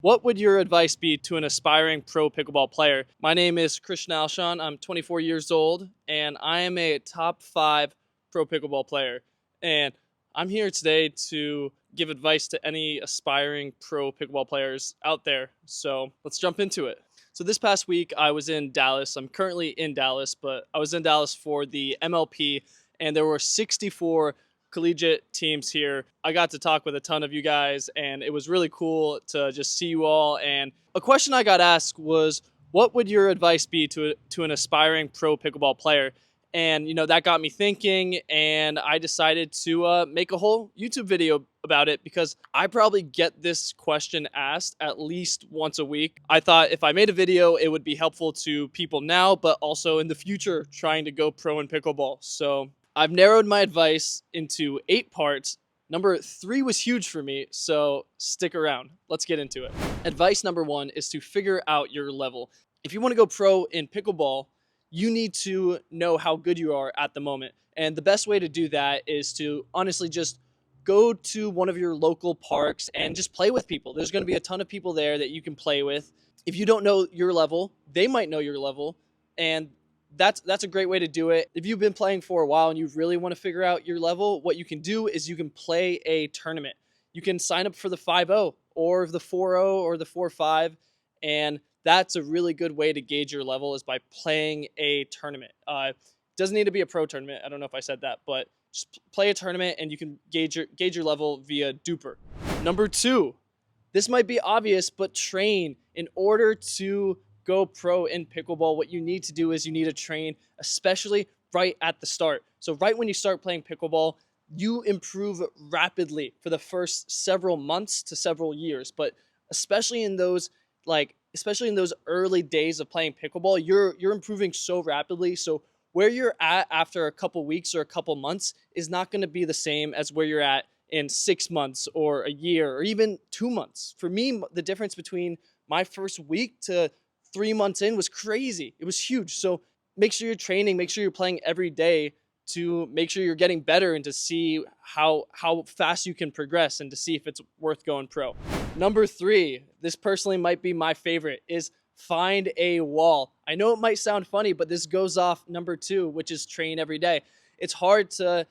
What would your advice be to an aspiring pro pickleball player? My name is Christian Alshon. I'm 24 years old, and I am a top 5 pro pickleball player. And I'm here today to give advice to any aspiring pro pickleball players out there. So let's jump into it. So this past week, I was in Dallas. I'm currently in Dallas, but I was in Dallas for the MLP, and there were 64 collegiate teams here. I got to talk with a ton of you guys, and it was really cool to just see you all. And a question I got asked was, what would your advice be to an aspiring pro pickleball player? And, that got me thinking, and I decided to make a whole YouTube video about it because I probably get this question asked at least once a week. I thought if I made a video, it would be helpful to people now, but also in the future trying to go pro in pickleball. So I've narrowed my advice into 8 parts. Number 3 was huge for me, so stick around. Let's get into it. Advice number 1 is to figure out your level. If you want to go pro in pickleball, you need to know how good you are at the moment. And the best way to do that is to honestly just go to one of your local parks and just play with people. There's going to be a ton of people there that you can play with. If you don't know your level, they might know your level, and that's a great way to do it. If you've been playing for a while and you really want to figure out your level, what you can do is you can play a tournament. You can sign up for the 5-0 or the 4-0 or the 4-5, and that's a really good way to gauge your level is by playing a tournament. It doesn't need to be a pro tournament. I don't know if I said that, but just play a tournament and you can gauge your level via Duper. Number 2, this might be obvious, but train. In order to go pro in pickleball, what you need to do is you need to train, especially right at the start. So right when you start playing pickleball, you improve rapidly for the first several months to several years. But especially in those early days of playing pickleball, you're improving so rapidly. So where you're at after a couple weeks or a couple months is not going to be the same as where you're at in 6 months or a year or even 2 months. For me, the difference between my first week to 3 months in was crazy. It was huge. So make sure you're training, make sure you're playing every day to make sure you're getting better and to see how fast you can progress and to see if it's worth going pro. Number 3, this personally might be my favorite, is find a wall. I know it might sound funny, but this goes off number 2, which is train every day. It's hard to,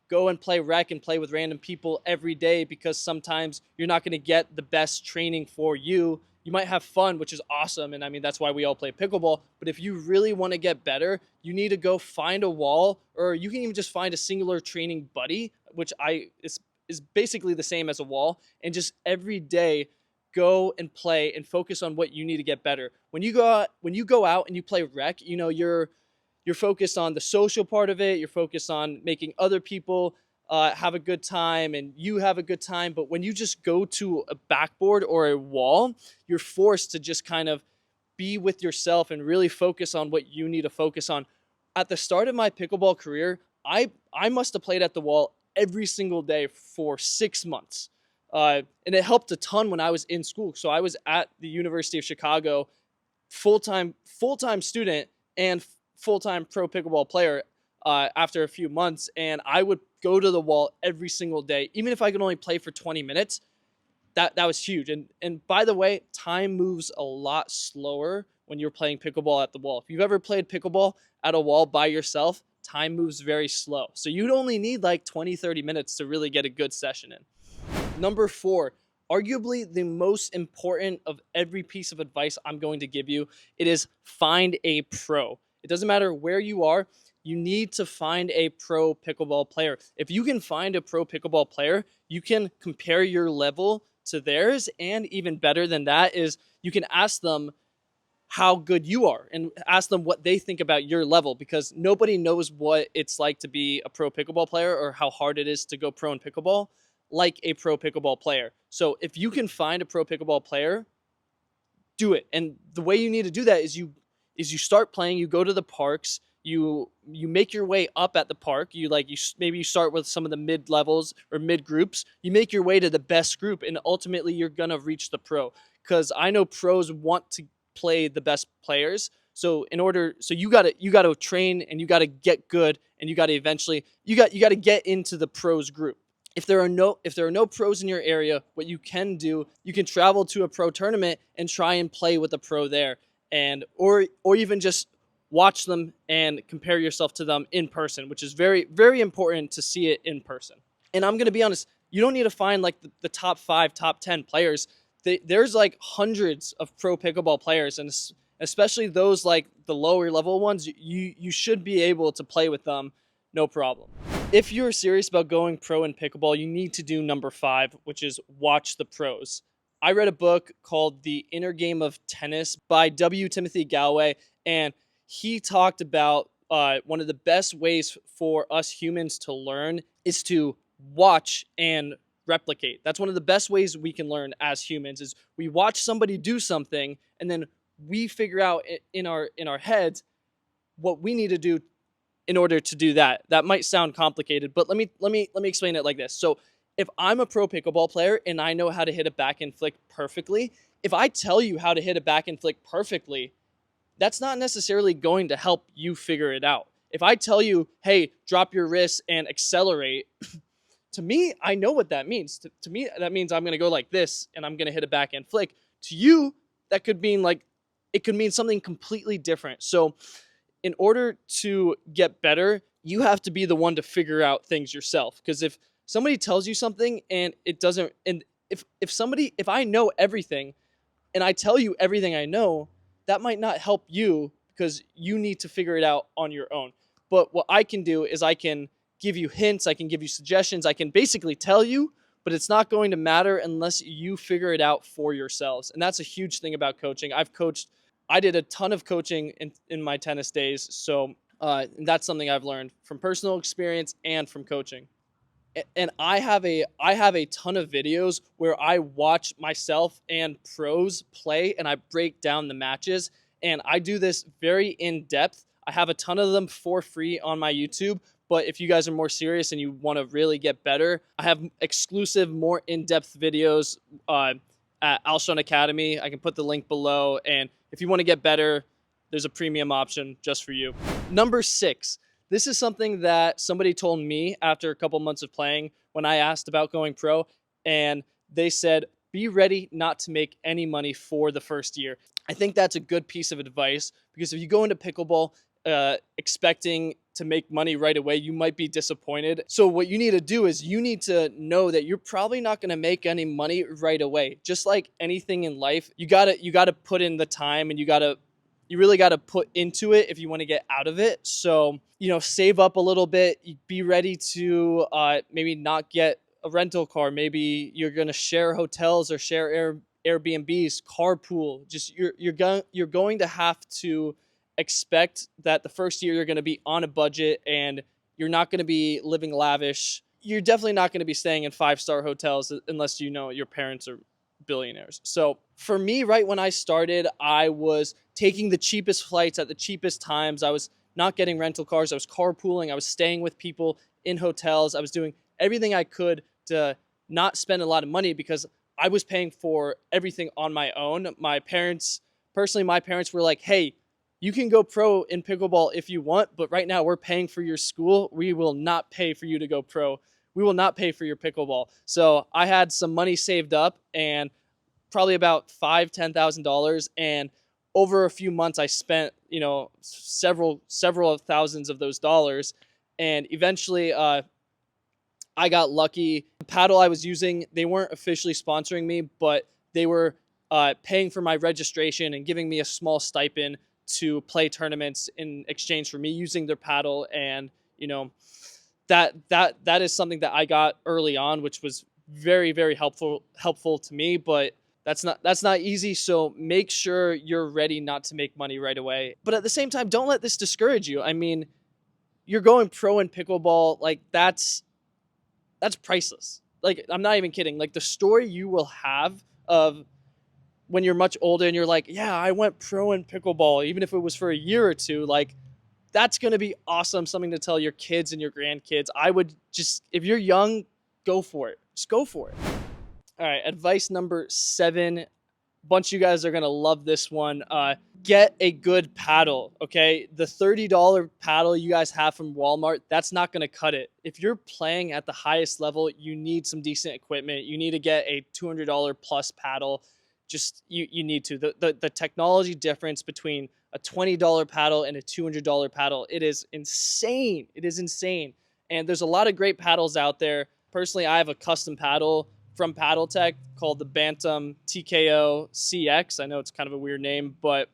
go and play rec and play with random people every day because sometimes you're not going to get the best training for you. You might have fun, which is awesome, and I mean, that's why we all play pickleball. But if you really want to get better, you need to go find a wall, or you can even just find a singular training buddy, which is basically the same as a wall, and just every day go and play and focus on what you need to get better. When you go out and you play rec, you're focused on the social part of it. You're focused on making other people have a good time and you have a good time. But when you just go to a backboard or a wall, you're forced to just kind of be with yourself and really focus on what you need to focus on. At the start of my pickleball career, I must have played at the wall every single day for 6 months. And it helped a ton when I was in school. So I was at the University of Chicago, full-time student and full-time pro pickleball player after a few months, and I would go to the wall every single day, even if I could only play for 20 minutes. That was huge. And by the way, time moves a lot slower when you're playing pickleball at the wall. If you've ever played pickleball at a wall by yourself, time moves very slow. So you'd only need like 20, 30 minutes to really get a good session in. Number 4, arguably the most important of every piece of advice I'm going to give you, it is find a pro. It doesn't matter where you are. You need to find a pro pickleball player. If you can find a pro pickleball player, you can compare your level to theirs, and even better than that is you can ask them how good you are and ask them what they think about your level, because nobody knows what it's like to be a pro pickleball player or how hard it is to go pro in pickleball like a pro pickleball player. So if you can find a pro pickleball player, do it. And the way you need to do that is you start playing, you go to the parks, you make your way up at the park. Maybe you start with some of the mid levels or mid groups. You make your way to the best group, and ultimately you're gonna reach the pro. Because I know pros want to play the best players. So you gotta train and you gotta get good, and you gotta get into the pros group. If there are no pros in your area, what you can do, you can travel to a pro tournament and try and play with a pro there, and or even just watch them and compare yourself to them in person, which is very, very important to see it in person. And I'm going to be honest, you don't need to find like the top 5, top 10 players. There's like hundreds of pro pickleball players, and especially those like the lower level ones, you should be able to play with them no problem. If you're serious about going pro in pickleball, you need to do number 5, which is watch the pros. I read a book called The Inner Game of Tennis by W. Timothy Galloway, and he talked about one of the best ways for us humans to learn is to watch and replicate. That's one of the best ways we can learn as humans, is we watch somebody do something and then we figure out in our heads what we need to do in order to do that. That might sound complicated, but let me explain it like this. So if I'm a pro pickleball player and I know how to hit a backhand flick perfectly, if I tell you how to hit a backhand flick perfectly, that's not necessarily going to help you figure it out. If I tell you, hey, drop your wrist and accelerate, to me, I know what that means. To me, that means I'm going to go like this and I'm going to hit a backhand flick. To you, that could mean it could mean something completely different. So in order to get better, you have to be the one to figure out things yourself. Because if somebody tells you something and it doesn't, and if I know everything and I tell you everything I know, that might not help you because you need to figure it out on your own. But what I can do is I can give you hints, I can give you suggestions, I can basically tell you, but it's not going to matter unless you figure it out for yourselves. And that's a huge thing about coaching. I did a ton of coaching in my tennis days, so that's something I've learned from personal experience and from coaching. And I have a ton of videos where I watch myself and pros play and I break down the matches, and I do this very in depth. I have a ton of them for free on my YouTube, but if you guys are more serious and you want to really get better, I have exclusive, more in-depth videos at Alshon Academy. I can put the link below, and if you want to get better, there's a premium option just for you. Number 6. This is something that somebody told me after a couple months of playing when I asked about going pro, and they said, be ready not to make any money for the first year. I think that's a good piece of advice, because if you go into pickleball expecting to make money right away, you might be disappointed. So what you need to do is you need to know that you're probably not going to make any money right away. Just like anything in life, you gotta put in the time, and you really got to put into it if you want to get out of it. So, save up a little bit, be ready to maybe not get a rental car. Maybe you're going to share hotels or share Airbnbs, carpool. Just you're going to have to expect that the first year you're going to be on a budget and you're not going to be living lavish. You're definitely not going to be staying in 5-star hotels unless your parents are billionaires. So for me, right when I started, I was taking the cheapest flights at the cheapest times. I was not getting rental cars. I was carpooling. I was staying with people in hotels. I was doing everything I could to not spend a lot of money because I was paying for everything on my own. My parents were like, hey, you can go pro in pickleball if you want, but right now we're paying for your school. We will not pay for you to go pro. We will not pay for your pickleball. So I had some money saved up, and probably about $5,000-$10,000, and over a few months I spent several of thousands of those dollars, and eventually I got lucky. The paddle I was using, they weren't officially sponsoring me, but they were paying for my registration and giving me a small stipend to play tournaments in exchange for me using their paddle. And that is something that I got early on, which was very, very helpful to me, but that's not easy. So make sure you're ready not to make money right away. But at the same time, don't let this discourage you. I mean, you're going pro in pickleball, like that's priceless. Like, I'm not even kidding. Like, the story you will have of when you're much older and you're like, yeah, I went pro in pickleball, even if it was for a year or two, like, that's going to be awesome. Something to tell your kids and your grandkids. I would just, if you're young, go for it. Just go for it. All right. Advice number 7, bunch of you guys are going to love this one. Get a good paddle, okay? The $30 paddle you guys have from Walmart, that's not going to cut it. If you're playing at the highest level, you need some decent equipment. You need to get a $200 plus paddle. Just you need to. The technology difference between a $20 paddle and a $200 paddle, it is insane. It is insane. And there's a lot of great paddles out there. Personally, I have a custom paddle from Paddletek called the Bantam TKO-CX. I know it's kind of a weird name, but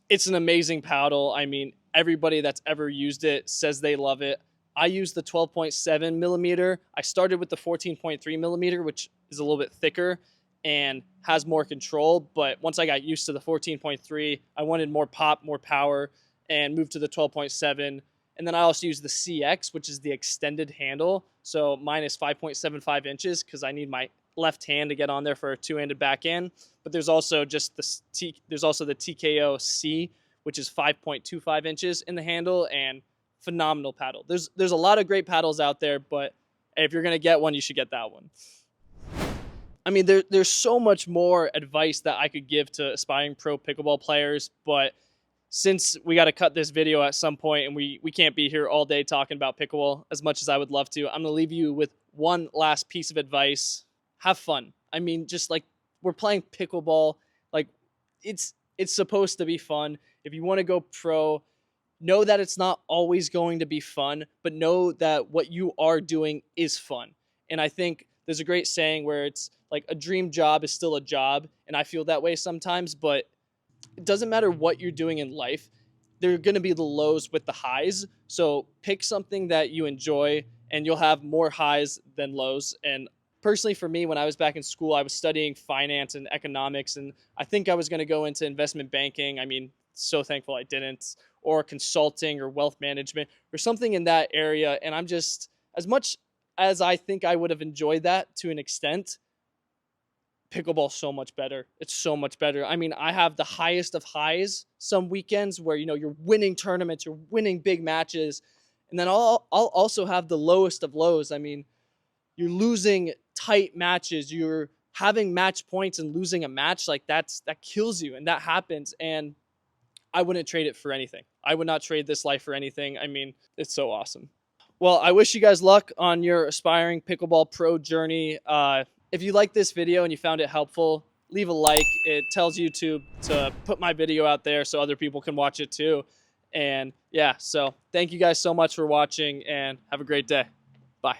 it's an amazing paddle. I mean, everybody that's ever used it says they love it. I use the 12.7 millimeter. I started with the 14.3 millimeter, which is a little bit thicker and has more control. But once I got used to the 14.3, I wanted more pop, more power, and moved to the 12.7. And then I also use the CX, which is the extended handle. So mine is 5.75 inches because I need my left hand to get on there for a two-handed backhand. But there's also just there's also the TKO-C, which is 5.25 inches in the handle, and phenomenal paddle. There's a lot of great paddles out there, but if you're gonna get one, you should get that one. I mean, there's so much more advice that I could give to aspiring pro pickleball players, but since we got to cut this video at some point and we can't be here all day talking about pickleball as much as I would love to, I'm going to leave you with one last piece of advice. Have fun. I mean, just like we're playing pickleball, like it's supposed to be fun. If you want to go pro, know that it's not always going to be fun, but know that what you are doing is fun. And I think there's a great saying where it's like a dream job is still a job. And I feel that way sometimes, but it doesn't matter what you're doing in life. There are going to be the lows with the highs. So pick something that you enjoy and you'll have more highs than lows. And personally for me, when I was back in school, I was studying finance and economics, and I think I was going to go into investment banking. I mean, so thankful I didn't, or consulting or wealth management or something in that area. And I'm just, as much as I think I would have enjoyed that to an extent, pickleball so much better. It's so much better. I mean, I have the highest of highs some weekends where, you know, you're winning tournaments, you're winning big matches. And then I'll also have the lowest of lows. I mean, you're losing tight matches, you're having match points and losing a match. Like that kills you, and that happens. And I wouldn't trade it for anything. I would not trade this life for anything. I mean, it's so awesome. Well, I wish you guys luck on your aspiring pickleball pro journey. If you like this video and you found it helpful, leave a like. It tells YouTube to put my video out there so other people can watch it too. And yeah, so thank you guys so much for watching and have a great day. Bye.